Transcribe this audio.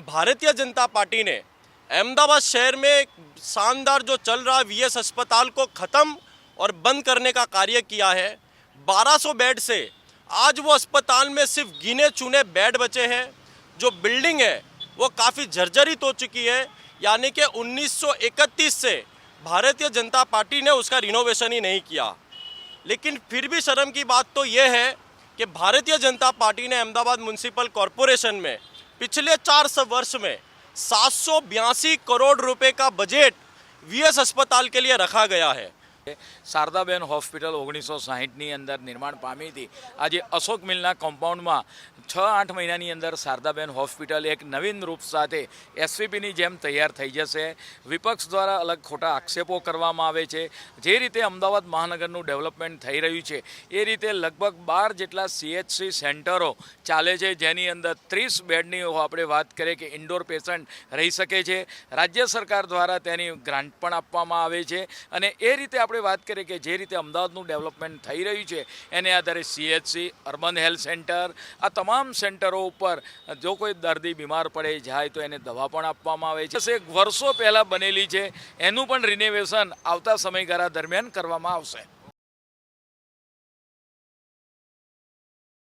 Bharatiya Janata party ने अहमदाबाद शहर में शानदार जो चल रहा वीएस अस्पताल को ख़त्म और बंद करने का कार्य किया है। 1200 बेड से आज वो अस्पताल में सिर्फ गिने चुने बेड बचे हैं। जो बिल्डिंग है वो काफ़ी जर्जरित हो चुकी है, यानी कि 1931 से भारतीय जनता पार्टी ने उसका रिनोवेशन ही नहीं किया। लेकिन फिर भी शर्म की बात तो ये है कि भारतीय जनता पार्टी ने अहमदाबाद म्युनिसिपल कॉरपोरेशन में पिछले 4 वर्ष में 782 करोड़ रुपए का बजट वीएस अस्पताल के लिए रखा गया है। शारदाबेन हॉस्पिटल 1960 अंदर निर्माण पामी थी। आज अशोक मिलना कॉम्पाउंड में 6-8 महीना अंदर शारदाबेन हॉस्पिटल एक नवीन रूप साथ एसवीपी जेम तैयार थी जैसे। विपक्ष द्वारा अलग खोटा आक्षेपों करवामां आवे छे। जे रीते अमदावाद महानगरનું डेवलपमेंट थई रह्युं छे ए रीते लगभग 12 जेटला सीएचसी सेंटरो चाले छे, जेनी अंदर 30 बेडनी आपणे वात करीए कि इंडोर पेशंट रही सके छे। राज्य सरकार द्वारा तेनी ग्रांट पण आपवामां आवे छे अने ए रीते आपणे बात करें कि जे रीते अमदावादનું डेवलपमेंट थई रह्युं छे एने आधारे सीएचसी, अर्बन हेल्थ सेंटर आ तमाम सेंटरों पर जो कोई दर्दी बीमार पड़े जाए तो एने दवा पण आपवामां आवे छे। वर्षों पहला बनेली छे एनुं पण रिनोवेशन आवता समयगाळा दरमियान करवामां आवशे।